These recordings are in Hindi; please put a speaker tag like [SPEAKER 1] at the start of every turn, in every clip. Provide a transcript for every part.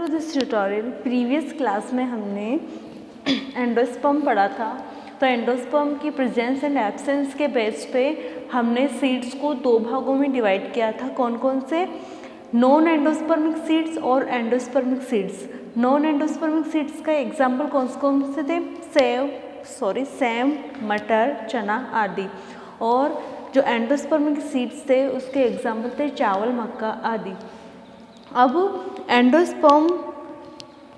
[SPEAKER 1] To this tutorial. Previous class में हमने एंडोस्पर्म पढ़ा था। तो एंडोस्पर्म की प्रेजेंस एंड एब्सेंस के बेस पे हमने सीड्स को दो भागों में डिवाइड किया था। कौन कौन से? नॉन एंडोस्पर्मिक सीड्स और endospermic seeds. Non endospermic seeds का एग्जाम्पल कौन से थे? सेम, मटर, चना आदि। और जो एंडोस्पर्मिक सीड्स थे उसके एग्जाम्पल थे चावल, मक्का आदि। अब एंडोस्पर्म,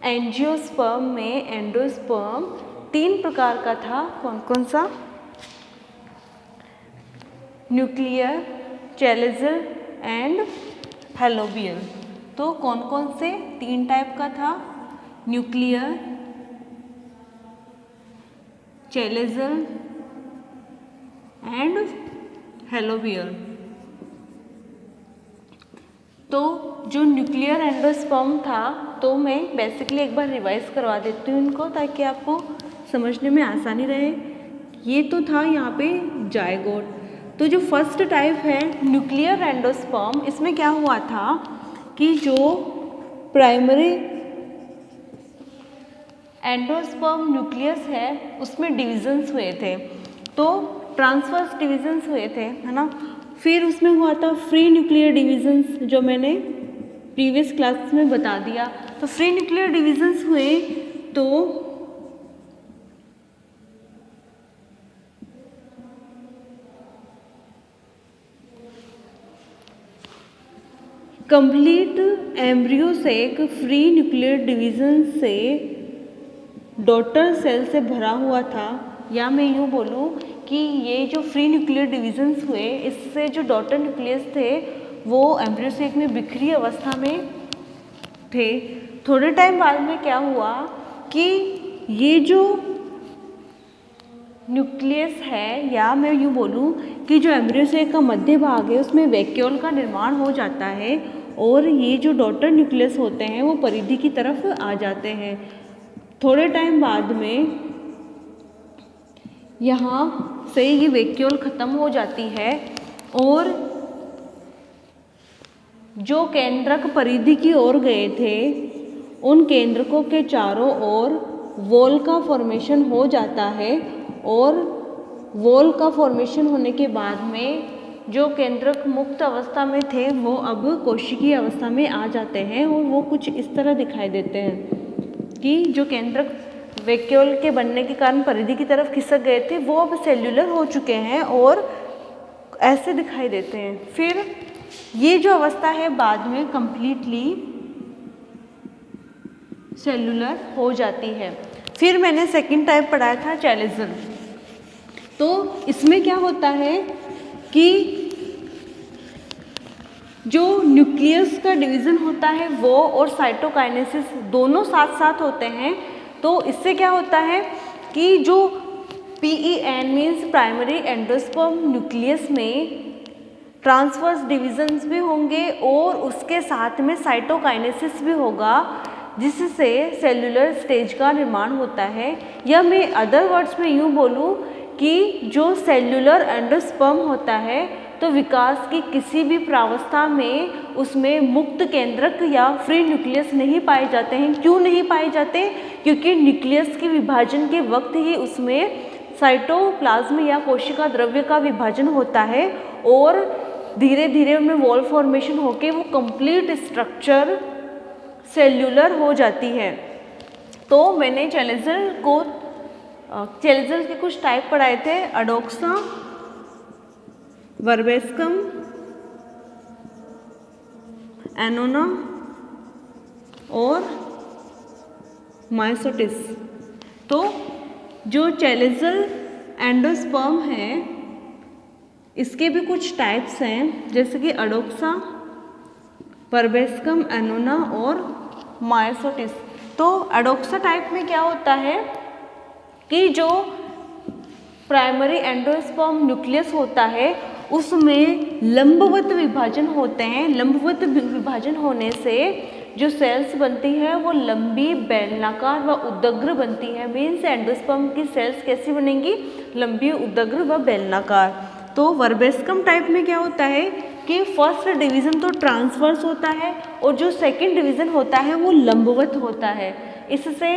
[SPEAKER 1] एंजियोस्पर्म में एंडोस्पर्म 3 प्रकार का था। कौन कौन सा? Nuclear, chalazal and helobial. तो कौन कौन से 3 टाइप का था? Nuclear, chalazal and helobial. तो जो न्यूक्लियर एंडोस्पर्म था, तो मैं बेसिकली एक बार रिवाइज करवा देती हूँ इनको ताकि आपको समझने में आसानी रहे। ये तो था यहाँ पे जायगोट। तो जो फर्स्ट टाइप है न्यूक्लियर एंडोस्पर्म, इसमें क्या हुआ था कि जो प्राइमरी एंडोस्पर्म न्यूक्लियस है उसमें डिविजन्स हुए थे। तो ट्रांसवर्स डिविजन्स हुए थे, है ना। फिर उसमें हुआ था फ्री न्यूक्लियर डिविजन्स, जो मैंने प्रीवियस क्लास में बता दिया। तो फ्री न्यूक्लियर डिविजन्स हुए तो कंप्लीट एम्ब्रियो से एक फ्री न्यूक्लियर डिवीजन से डॉटर सेल से भरा हुआ था। या मैं यूँ बोलूँ कि ये जो फ्री न्यूक्लियर डिवीजन्स हुए, इससे जो डॉटर न्यूक्लियस थे वो एम्ब्रियो से एक में बिखरी अवस्था में थे। थोड़े टाइम बाद में क्या हुआ कि ये जो न्यूक्लियस है, या मैं यूँ बोलूँ कि जो एम्ब्रियो से का मध्य भाग है उसमें वैक्यूल का निर्माण हो जाता है और ये जो डॉटर न्यूक्लियस होते हैं वो परिधि की तरफ आ जाते हैं। थोड़े टाइम बाद में यहाँ से ये वैक्यूल ख़त्म हो जाती है और जो केंद्रक परिधि की ओर गए थे उन केंद्रकों के चारों ओर वॉल का फॉर्मेशन हो जाता है। और वॉल का फॉर्मेशन होने के बाद में जो केंद्रक मुक्त अवस्था में थे वो अब कोशिकीय अवस्था में आ जाते हैं और वो कुछ इस तरह दिखाई देते हैं कि जो केंद्रक वैक्यूल के बनने के कारण परिधि की तरफ खिसक गए थे वो अब सेल्यूलर हो चुके हैं और ऐसे दिखाई देते हैं। फिर ये जो अवस्था है बाद में कंप्लीटली सेल्यूलर हो जाती है। फिर मैंने सेकंड टाइप पढ़ाया था चैलेजल। तो इसमें क्या होता है कि जो न्यूक्लियस का डिवीज़न होता है वो और साइटोकाइनेसिस दोनों साथ साथ होते हैं। तो इससे क्या होता है कि जो PEN means primary endosperm nucleus में ट्रांसवर्स डिविजन्स भी होंगे और उसके साथ में साइटोकाइनेसिस भी होगा, जिससे सेल्यूलर स्टेज का निर्माण होता है। या मैं अदर वर्ड्स में यूँ बोलूँ कि जो सेल्यूलर एंडोस्पर्म होता है तो विकास की किसी भी प्रावस्था में उसमें मुक्त केंद्रक या फ्री न्यूक्लियस नहीं पाए जाते हैं। क्यों नहीं पाए जाते? क्योंकि न्यूक्लियस के विभाजन के वक्त ही उसमें साइटोप्लाज्म या कोशिका द्रव्य का विभाजन होता है और धीरे धीरे उनमें वॉल फॉर्मेशन होके वो कंप्लीट स्ट्रक्चर सेल्यूलर हो जाती है। तो मैंने चैलेजल के कुछ टाइप पढ़ाए थे, अडोक्सा, वर्बेस्कम, एनोना और माइसोटिस। तो जो चैलेजल एंडोस्पर्म है इसके भी कुछ टाइप्स हैं, जैसे कि अडोक्सा, वर्बेस्कम, एनोना और माइसोटिस। तो अडोक्सा टाइप में क्या होता है कि जो प्राइमरी एंडोस्पर्म न्यूक्लियस होता है उसमें लंबवत विभाजन होते हैं। लंबवत विभाजन होने से जो सेल्स बनती है वो लंबी, बेलनाकार व उदग्र बनती है। मीन्स एंडोस्पर्म की सेल्स कैसी बनेंगी? लंबी, उदग्र व बेलनाकार। तो वर्बेस्कम टाइप में क्या होता है कि फर्स्ट डिवीजन तो ट्रांसवर्स होता है और जो सेकंड डिवीज़न होता है वो लंबवत होता है, इससे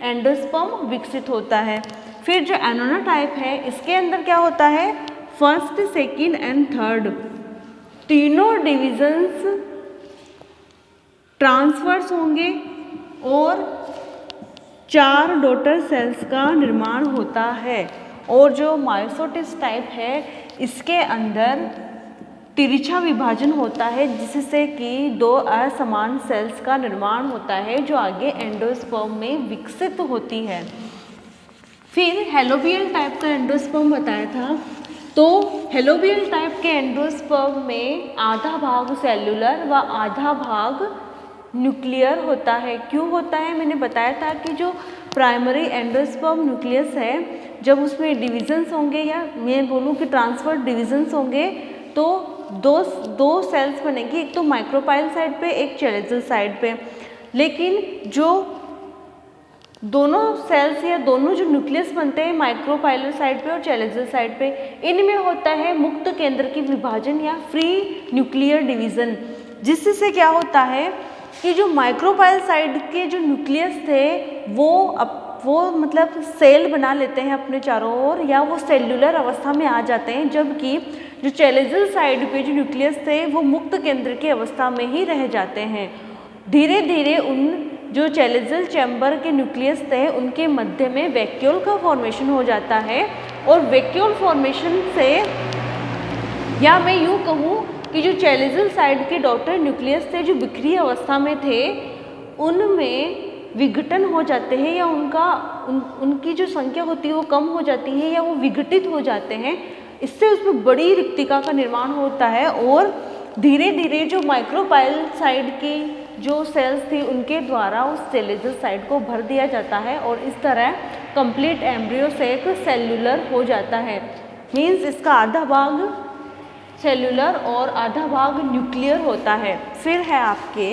[SPEAKER 1] एंडोस्पर्म विकसित होता है। फिर जो एनोना टाइप है इसके अंदर क्या होता है, फर्स्ट, सेकंड एंड थर्ड तीनों डिविजन्स ट्रांसफर्स होंगे और 4 डॉटर सेल्स का निर्माण होता है। और जो मायोसिटिस टाइप है इसके अंदर तिरछा विभाजन होता है जिससे कि 2 असमान सेल्स का निर्माण होता है जो आगे एंडोस्पर्म में विकसित होती है। फिर हेलोबियल टाइप का एंडोस्पर्म बताया था, तो हेलोबियल टाइप के एंडोस्पर्म में आधा भाग सेल्यूलर व आधा भाग न्यूक्लियर होता है। क्यों होता है, मैंने बताया था कि जो प्राइमरी एंडोस्पर्म न्यूक्लियस है जब उसमें डिविजन्स होंगे या मैं बोलूँ कि ट्रांसफर डिविजन्स होंगे तो दो सेल्स बनेंगी, एक तो माइक्रोपाइल साइड पे एक चेलेजल साइड पे। लेकिन जो दोनों सेल्स या दोनों जो न्यूक्लियस बनते हैं माइक्रोपाइलर साइड पे और चेलेजल साइड पे, इनमें होता है मुक्त केंद्र की विभाजन या फ्री न्यूक्लियर डिवीजन, जिससे क्या होता है कि जो माइक्रोपाइल साइड के जो न्यूक्लियस थे वो मतलब सेल बना लेते हैं अपने चारों ओर या वो सेल्यूलर अवस्था में आ जाते हैं, जबकि जो चेलेजल साइड पे जो न्यूक्लियस थे वो मुक्त केंद्र की अवस्था में ही रह जाते हैं। धीरे धीरे उन जो चेलेजल चैम्बर के न्यूक्लियस थे उनके मध्य में वैक्यूल का फॉर्मेशन हो जाता है और वैक्यूल फॉर्मेशन से, या मैं यूँ कहूँ कि जो चेलेजल साइड के डॉटर न्यूक्लियस थे जो बिखरी अवस्था में थे उनमें विघटन हो जाते हैं या उनकी जो संख्या होती है वो कम हो जाती है या वो विघटित हो जाते हैं। इससे उसमें बड़ी रिक्तिका का निर्माण होता है और धीरे धीरे जो माइक्रोपाइल साइड की जो सेल्स थी उनके द्वारा उस चेलेजल साइड को भर दिया जाता है और इस तरह कंप्लीट एम्ब्रियो सेक सेल्यूलर हो जाता है। मीन्स इसका आधा भाग सेल्यूलर और आधा भाग न्यूक्लियर होता है। फिर है आपके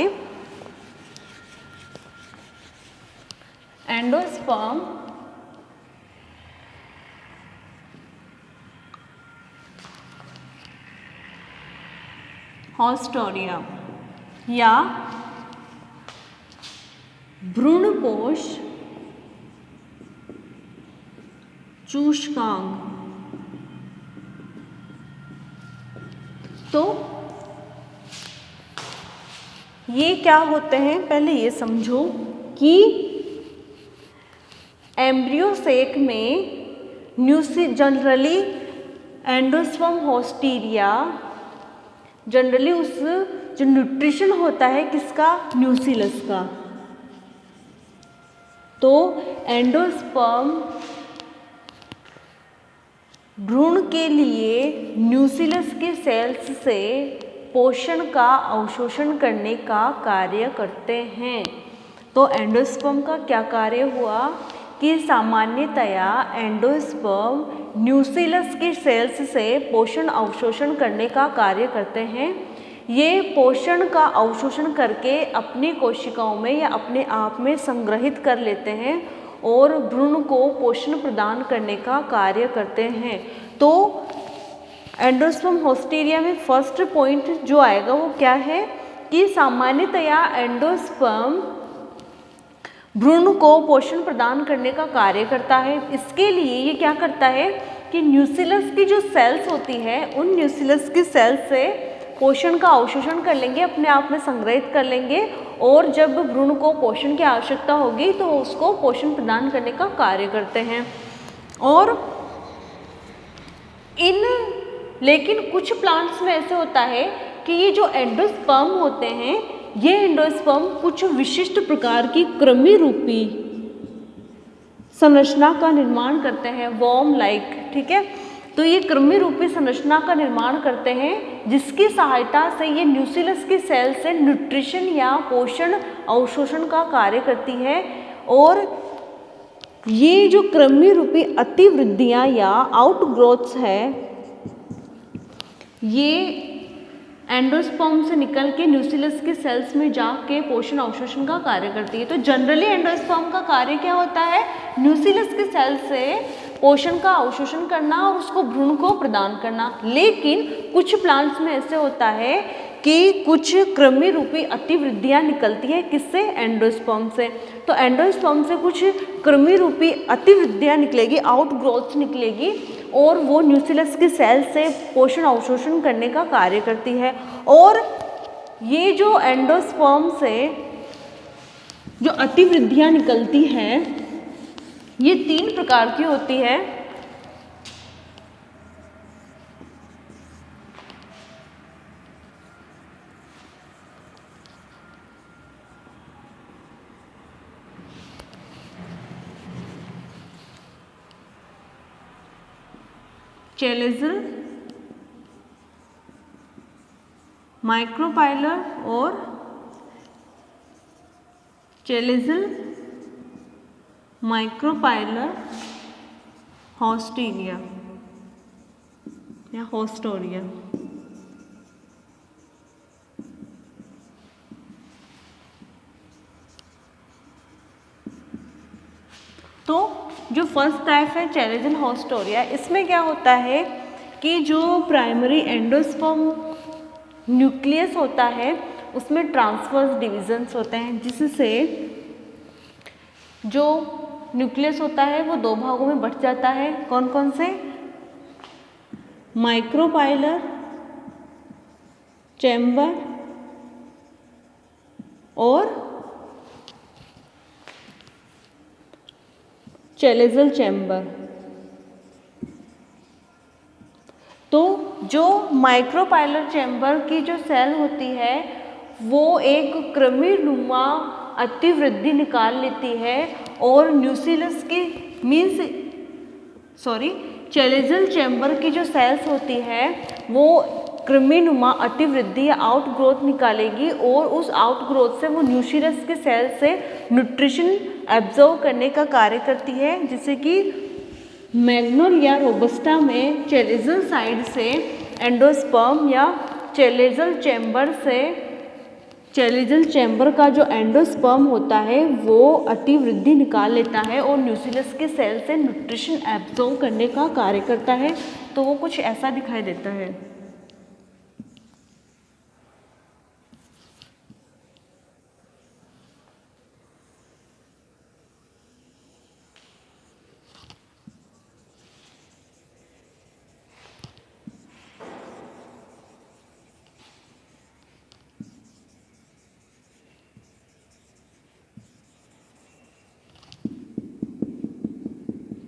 [SPEAKER 1] एंडोस्पर्म, हॉस्टोरिया या भ्रूणपोष चूषकांग। तो ये क्या होते हैं, पहले ये समझो कि एम्ब्रियो सेक में जनरली एंडोस्पर्म हॉस्टीरिया जनरली उस जो न्यूट्रिशन होता है किसका, न्यूसिलस का। तो एंडोस्पर्म भ्रूण के लिए न्यूसिलस के सेल्स से पोषण का अवशोषण करने का कार्य करते हैं। तो एंडोस्पर्म का क्या कार्य हुआ कि सामान्यतया एंडोस्पर्म न्यूसिलस के सेल्स से पोषण अवशोषण करने का कार्य करते हैं। ये पोषण का अवशोषण करके अपनी कोशिकाओं में या अपने आप में संग्रहित कर लेते हैं और भ्रूण को पोषण प्रदान करने का कार्य करते हैं। तो एंडोस्पर्म हॉस्टीरिया में फर्स्ट पॉइंट जो आएगा वो क्या है कि सामान्यतया एंडोस्पर्म भ्रूण को पोषण प्रदान करने का कार्य करता है। इसके लिए ये क्या करता है कि न्यूसिलस की जो सेल्स होती है उन न्यूसिलस की सेल्स से पोषण का अवशोषण कर लेंगे, अपने आप में संग्रहित कर लेंगे और जब भ्रूण को पोषण की आवश्यकता होगी तो उसको पोषण प्रदान करने का कार्य करते हैं। और लेकिन कुछ प्लांट्स में ऐसे होता है कि ये जो एंडोस्पर्म होते हैं ये एंडोस्पर्म कुछ विशिष्ट प्रकार की कृमि रूपी संरचना का निर्माण करते हैं, वॉर्म लाइक, ठीक है। तो ये कृमि रूपी संरचना का निर्माण करते हैं जिसकी सहायता से ये न्यूसिलस की सेल से न्यूट्रिशन या पोषण अवशोषण का कार्य करती है। और ये जो कृमि रूपी अतिवृद्धियाँ या आउटग्रोथ्स है ये एंडोस्पर्म से निकल के न्यूसिलस के सेल्स में जाके पोषण अवशोषण का कार्य करती है। तो जनरली एंडोस्पर्म का कार्य क्या होता है, न्यूसिलस के सेल से पोषण का अवशोषण करना और उसको भ्रूण को प्रदान करना। लेकिन कुछ प्लांट्स में ऐसे होता है कि कुछ कृमि रूपी अतिवृद्धियाँ निकलती है, किससे? एंडोस्पर्म से। तो एंडोस्पर्म से कुछ कृमि रूपी अतिवृद्धियाँ निकलेगी, आउटग्रोथ निकलेगी और वो न्यूक्लियस की सेल से पोषण अवशोषण करने का कार्य करती है। और ये जो एंडोस्पर्म से जो अतिवृद्धियाँ निकलती हैं ये 3 प्रकार की होती है। चैलेजल, माइक्रोपाइलर और चैलेजल, माइक्रोपाइलर, हॉस्टीरिया या होस्टोरिया। तो जो फर्स्ट टाइप है चैलेजल होस्टोरिया, इसमें क्या होता है कि जो प्राइमरी एंडोस्पर्म न्यूक्लियस होता है उसमें ट्रांसवर्स डिविजन्स होते हैं, जिससे जो न्यूक्लियस होता है वो 2 भागों में बंट जाता है। कौन कौन से? माइक्रोपाइलर चैम्बर और चैलेजल चैम्बर। तो जो माइक्रोपाइलर चैम्बर की जो सेल होती है वो एक कृमिनुमा अतिवृद्धि निकाल लेती है और न्यूक्लियस की चैलेजल चैम्बर की जो सेल्स होती है वो कृमिनुमा अतिवृद्धि या आउटग्रोथ निकालेगी और उस आउटग्रोथ से वो न्यूक्लियस के सेल से न्यूट्रिशन एब्जॉर्व करने का कार्य करती है। जैसे कि मैग्नोलिया रोबस्टा में चैलेजल साइड से एंडोस्पर्म या चैलेजल चैम्बर का जो एंडोस्पर्म होता है वो अतिवृद्धि निकाल लेता है और न्यूक्लियस के सेल से न्यूट्रिशन एब्जॉर्व करने का कार्य करता है। तो वो कुछ ऐसा दिखाई देता है।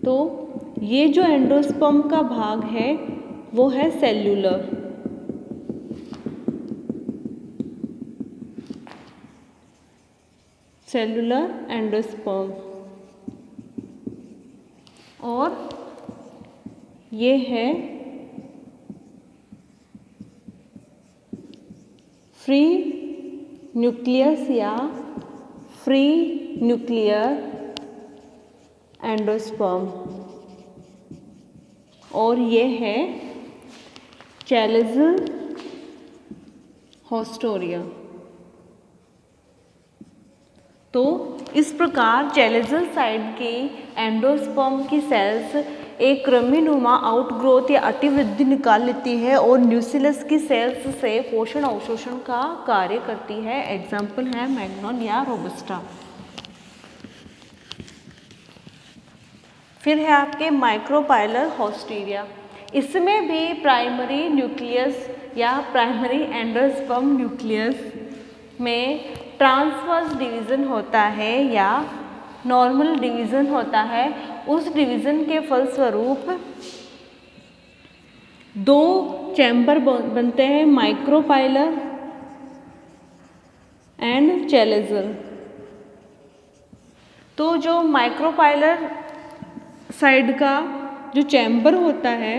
[SPEAKER 1] तो ये जो एंडोस्पर्म का भाग है वो है सेल्यूलर। सेल्यूलर एंडोस्पर्म और ये है फ्री न्यूक्लियस या फ्री न्यूक्लियर एंडोस्पर्म और ये है चैलेजल होस्टोरिया। तो इस प्रकार चैलेजल साइड की एंडोस्पर्म की सेल्स एक कृमिनुमा आउटग्रोथ या अतिवृद्धि निकाल लेती है और न्यूक्लियस की सेल्स से पोषण अवशोषण का कार्य करती है। एग्जाम्पल है मैग्नोलिया रोबस्टा। फिर है आपके माइक्रोपाइलर होस्टीरिया। इसमें भी प्राइमरी न्यूक्लियस या प्राइमरी एंडोस्पर्म न्यूक्लियस में ट्रांसवर्स डिवीज़न होता है या नॉर्मल डिवीज़न होता है। उस डिवीज़न के फलस्वरूप 2 चैम्बर बनते हैं, माइक्रोपाइलर एंड चैलेजल। तो जो माइक्रोपाइलर साइड का जो चैम्बर होता है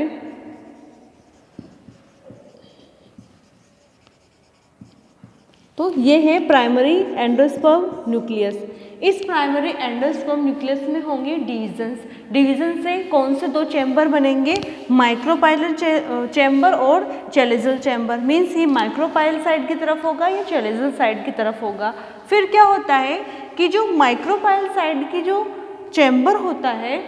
[SPEAKER 1] तो ये है प्राइमरी एंडोस्पर्म न्यूक्लियस। इस प्राइमरी एंडोस्पर्म न्यूक्लियस में होंगे डिवीजन्स। डिवीजन से कौन से 2 चैम्बर बनेंगे? माइक्रोपाइलर चैम्बर और चैलेजल चैम्बर। मीन्स ये माइक्रोपाइल साइड की तरफ होगा या चैलेजल साइड की तरफ होगा। फिर क्या होता है कि जो माइक्रोपाइल साइड की जो चैम्बर होता है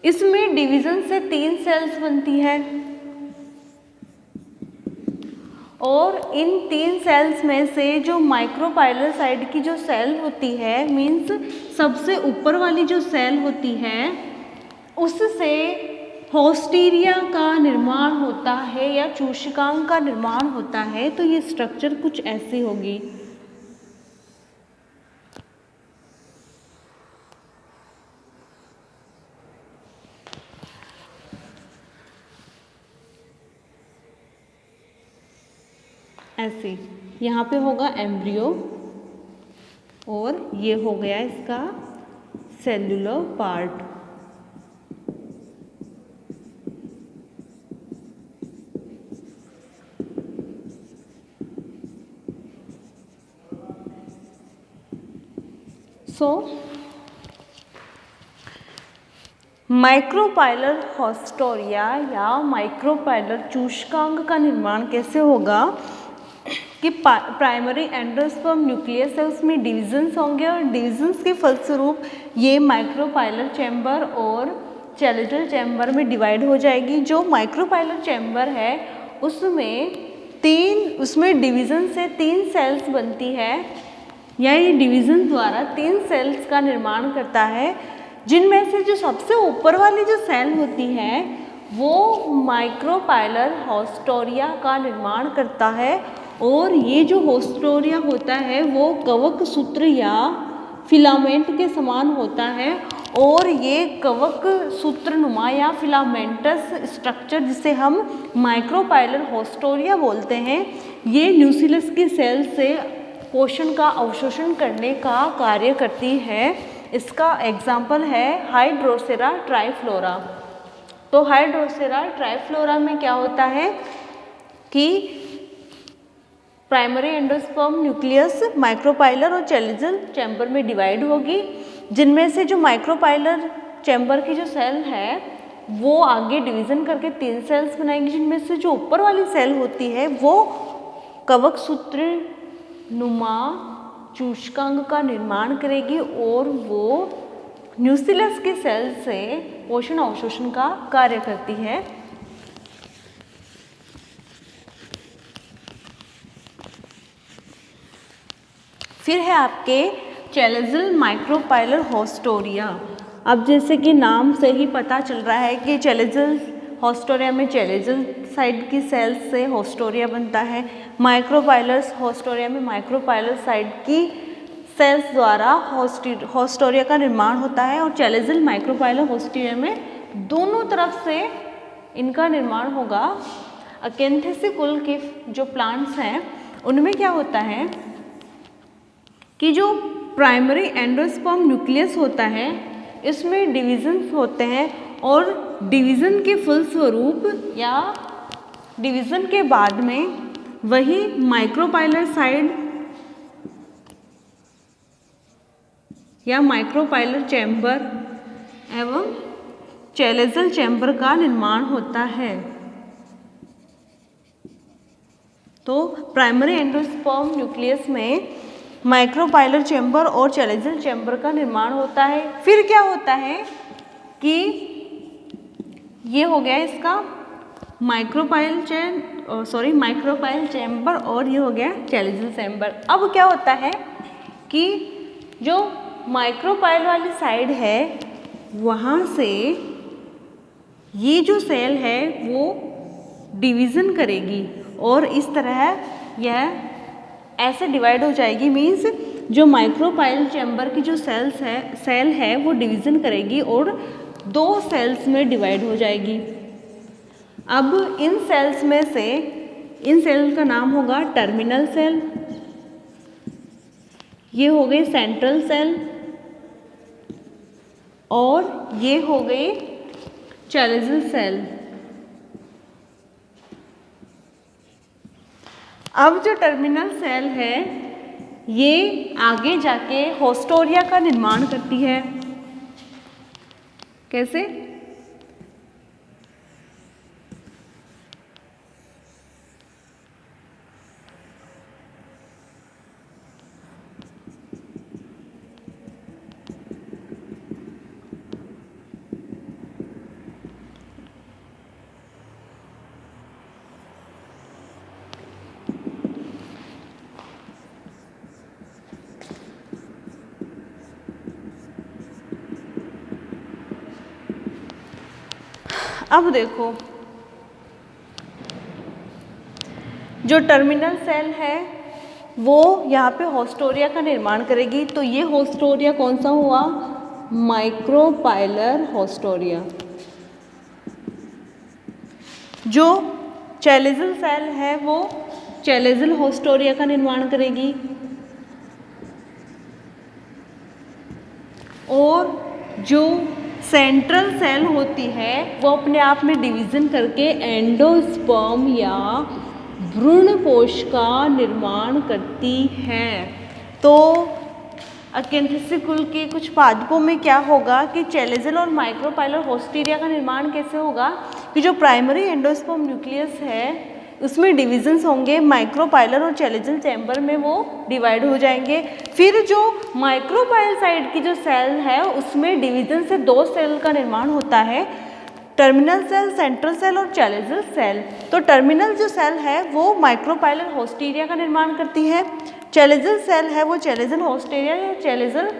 [SPEAKER 1] इसमें डिवीजन से 3 सेल्स बनती है और इन 3 सेल्स में से जो माइक्रोपाइलर साइड की जो सेल होती है, मीन्स सबसे ऊपर वाली जो सेल होती है, उससे होस्टीरिया का निर्माण होता है या चूषकांग का निर्माण होता है। तो ये स्ट्रक्चर कुछ ऐसी होगी। ऐसे यहाँ पे होगा एम्ब्रियो और ये हो गया इसका सेल्यूलर पार्ट। माइक्रोपाइलर होस्टोरिया या माइक्रोपाइलर चूषकांग का निर्माण कैसे होगा कि प्राइमरी एंडोस्पर्म न्यूक्लियस है, उसमें डिविजन्स होंगे और डिविजन्स के फलस्वरूप ये माइक्रोपाइलर चैम्बर और चैलेटल चैम्बर में डिवाइड हो जाएगी। जो माइक्रोपाइलर चैम्बर है उसमें डिवीजन से 3 सेल्स बनती है या ये डिवीजन द्वारा 3 सेल्स का निर्माण करता है, जिनमें से जो सबसे ऊपर वाली जो सेल होती है वो माइक्रोपाइलर होस्टोरिया का निर्माण करता है। और ये जो होस्टोरिया होता है वो कवक सूत्र या फिलामेंट के समान होता है और ये कवक सूत्रनुमा या फिलामेंटस स्ट्रक्चर जिसे हम माइक्रोपाइलर होस्टोरिया बोलते हैं, ये न्यूक्लियस की सेल से पोषण का अवशोषण करने का कार्य करती है। इसका एग्जाम्पल है हाइड्रोसेरा ट्राइफ्लोरा। तो हाइड्रोसेरा ट्राइफ्लोरा में क्या होता है कि प्राइमरी एंडोस्पर्म न्यूक्लियस माइक्रोपाइलर और चैलेटल चैम्बर में डिवाइड होगी, जिनमें से जो माइक्रोपाइलर चैम्बर की जो सेल है वो आगे डिवीजन करके 3 सेल्स बनाएंगी, जिनमें से जो ऊपर वाली सेल होती है वो कवक सूत्र नुमा चूषकांग का निर्माण करेगी और वो न्यूक्लियस की सेल से पोषण अवशोषण का कार्य करती है। फिर है आपके चैलेटल माइक्रोपाइलर होस्टोरिया। अब जैसे कि नाम से ही पता चल रहा है कि चैलेटल होस्टोरिया में चैलेटल साइड की सेल्स से होस्टोरिया बनता है, माइक्रोपाइलर होस्टोरिया में माइक्रोपाइलर साइड की सेल्स द्वारा होस्टोरिया का निर्माण होता है और चैलेटल माइक्रोपाइलर होस्टोरिया में दोनों तरफ से इनका निर्माण होगा। अकेंथेसी कुल के जो प्लांट्स हैं उनमें क्या होता है कि जो प्राइमरी एंडोस्पर्म न्यूक्लियस होता है इसमें डिविजन्स होते हैं और डिवीजन के फलस्वरूप या डिवीजन के बाद में वही माइक्रोपाइलर साइड या माइक्रोपाइलर चैम्बर एवं चैलेटल चैम्बर का निर्माण होता है। तो प्राइमरी एंडोस्पर्म न्यूक्लियस में माइक्रोपाइलर चैम्बर और चैलेटल चैम्बर का निर्माण होता है। फिर क्या होता है कि ये हो गया इसका माइक्रोपाइल चैम्बर और ये हो गया चैलेटल चैम्बर। अब क्या होता है कि जो माइक्रोपाइल वाली साइड है वहाँ से ये जो सेल है वो डिवीज़न करेगी और इस तरह यह ऐसे डिवाइड हो जाएगी। मीन्स जो माइक्रोपाइल चैम्बर की जो सेल है वो डिवीज़न करेगी और 2 सेल्स में डिवाइड हो जाएगी। अब इन सेल्स में से इन सेल का नाम होगा टर्मिनल सेल, ये हो गई सेंट्रल सेल और ये हो गई चैलेटल सेल। अब जो टर्मिनल सेल है ये आगे जाके होस्टोरिया का निर्माण करती है। कैसे? अब देखो, जो टर्मिनल सेल है वो यहाँ पे होस्टोरिया का निर्माण करेगी। तो ये होस्टोरिया कौन सा हुआ? माइक्रोपाइलर होस्टोरिया। जो चैलेजल सेल है वो चैलेजल होस्टोरिया का निर्माण करेगी। और जो सेंट्रल सेल होती है वो अपने आप में डिवीजन करके एंडोस्पर्म या भ्रूणपोष का निर्माण करती है। तो अकेंथेसी कुल के कुछ पादपों में क्या होगा कि चैलेजल और माइक्रोपाइलर होस्टोरिया का निर्माण कैसे होगा कि जो प्राइमरी एंडोस्पर्म न्यूक्लियस है उसमें डिविजन्स होंगे, माइक्रोपाइलर और चैलेजल चैम्बर में वो डिवाइड हो जाएंगे। फिर जो माइक्रोपाइल साइड की जो सेल है उसमें डिवीजन से 2 सेल का निर्माण होता है, टर्मिनल सेल, सेंट्रल सेल और चैलेजल सेल। तो टर्मिनल जो सेल है वो माइक्रोपाइलर होस्टोरिया का निर्माण करती है, चैलेजल सेल है वो चैलेजल होस्टोरिया या चैलेजल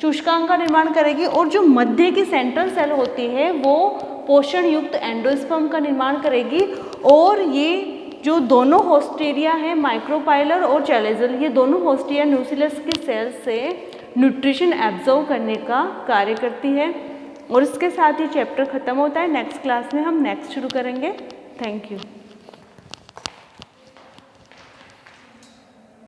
[SPEAKER 1] चूषकांग का निर्माण करेगी, और जो मध्य की सेंट्रल सेल होती है वो पोषण युक्त एंडोस्पर्म का निर्माण करेगी। और ये जो दोनों होस्टोरिया है, माइक्रोपाइलर और चैलेजल, ये दोनों होस्टोरिया न्यूक्लियस की सेल से न्यूट्रिशन एब्जॉर्ब करने का कार्य करती है। और इसके साथ ही चैप्टर खत्म होता है। नेक्स्ट क्लास में हम नेक्स्ट शुरू करेंगे। Thank you.